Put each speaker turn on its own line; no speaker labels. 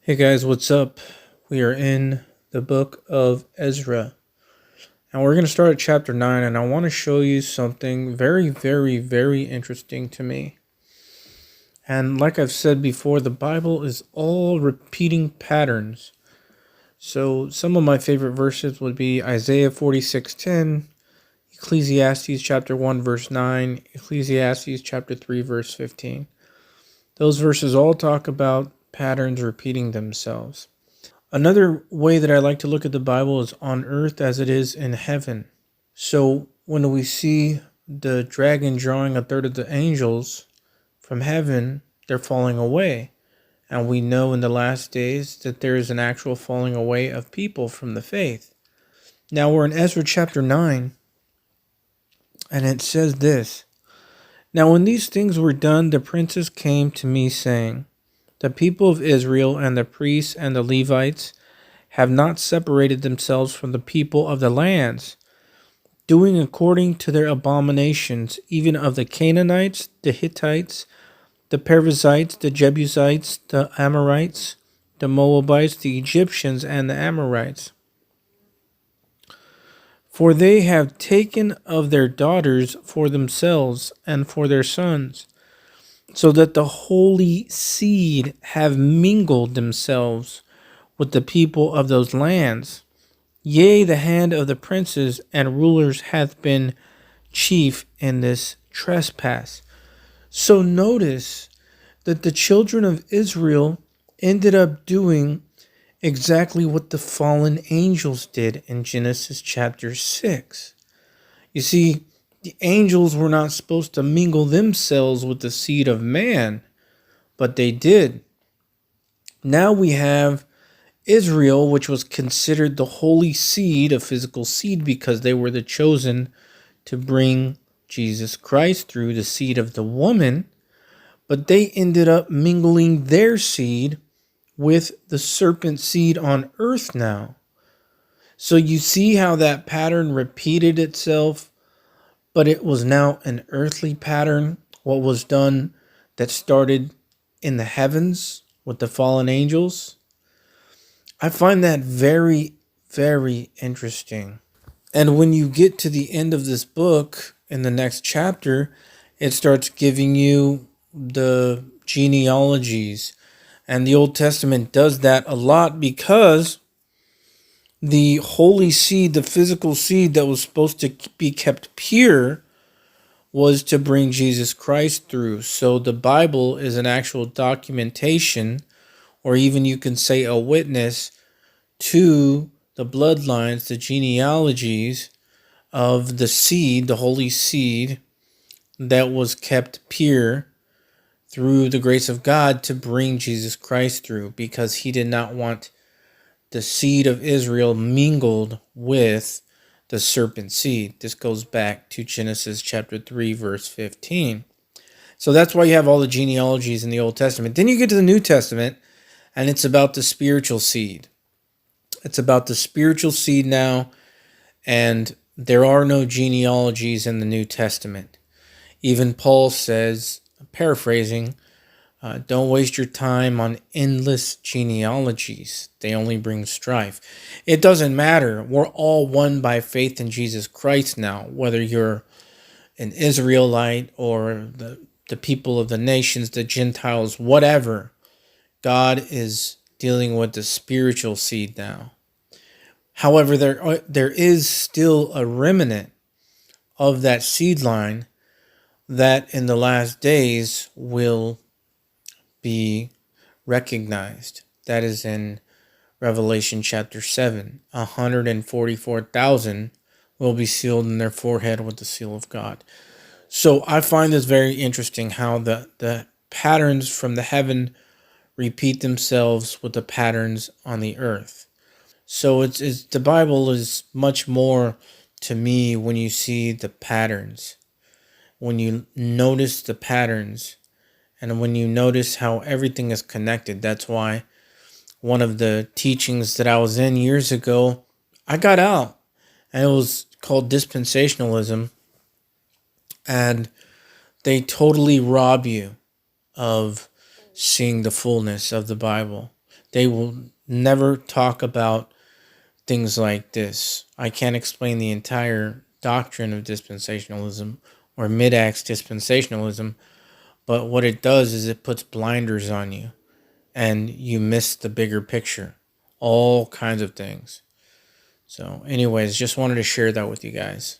Hey guys, what's up? We are in the book of Ezra, and we're going to start at chapter 9. And I want to show you something very, very, very interesting to me. And like I've said before, the Bible is all repeating patterns. So some of my favorite verses would be Isaiah 46:10, Ecclesiastes chapter 1 verse 9, Ecclesiastes chapter 3 verse 15. Those verses all talk about patterns repeating themselves. Another way that I like to look at the Bible is on earth as it is in heaven. So when we see the dragon drawing a third of the angels from heaven, they're falling away. And we know in the last days that there is an actual falling away of people from the faith. Now we're in Ezra chapter 9, and it says this. Now when these things were done, the princes came to me, saying, the people of Israel and the priests and the Levites have not separated themselves from the people of the lands, doing according to their abominations, even of the Canaanites, the Hittites, the Perizzites, the Jebusites, the Amorites, the Moabites, the Egyptians, and the Amorites. For they have taken of their daughters for themselves and for their sons, so that the holy seed have mingled themselves with the people of those lands. Yea, the hand of the princes and rulers hath been chief in this trespass. So notice that the children of Israel ended up doing exactly what the fallen angels did in Genesis chapter 6. You see, the angels were not supposed to mingle themselves with the seed of man, but they did. Now we have Israel, which was considered the holy seed, a physical seed, because they were the chosen to bring Jesus Christ through the seed of the woman, but they ended up mingling their seed with the serpent seed on earth now. So you see how that pattern repeated itself, but it was now an earthly pattern. What was done that started in the heavens with the fallen angels. I find that very, very interesting. And when you get to the end of this book, in the next chapter, it starts giving you the genealogies. And the Old Testament does that a lot because the holy seed, the physical seed that was supposed to be kept pure, was to bring Jesus Christ through. So the Bible is an actual documentation, or even you can say a witness to the bloodlines, the genealogies of the seed, the holy seed that was kept pure through the grace of God to bring Jesus Christ through, because he did not want the seed of Israel mingled with the serpent seed. This goes back to Genesis chapter 3 verse 15. So that's why you have all the genealogies in the Old Testament. Then you get to the New Testament, and it's about the spiritual seed. It's about the spiritual seed now, and there are no genealogies in the New Testament. Even Paul says, paraphrasing, don't waste your time on endless genealogies. They only bring strife. It doesn't matter. We're all one by faith in Jesus Christ now, whether you're an Israelite or the people of the nations, the Gentiles, whatever. God is dealing with the spiritual seed now. However, there is still a remnant of that seed line that in the last days will be recognized. That is in Revelation chapter 7. 144,000 will be sealed in their forehead with the seal of God. So I find this very interesting how the patterns from the heaven repeat themselves with the patterns on the earth. So it's the Bible is much more to me when you see the patterns, when you notice the patterns, and when you notice how everything is connected. That's why one of the teachings that I was in years ago, I got out, and it was called dispensationalism, and they totally rob you of seeing the fullness of the Bible. They will never talk about things like this. I can't explain the entire doctrine of dispensationalism or mid-acts dispensationalism, but what it does is it puts blinders on you and you miss the bigger picture. All kinds of things. So, anyways, just wanted to share that with you guys.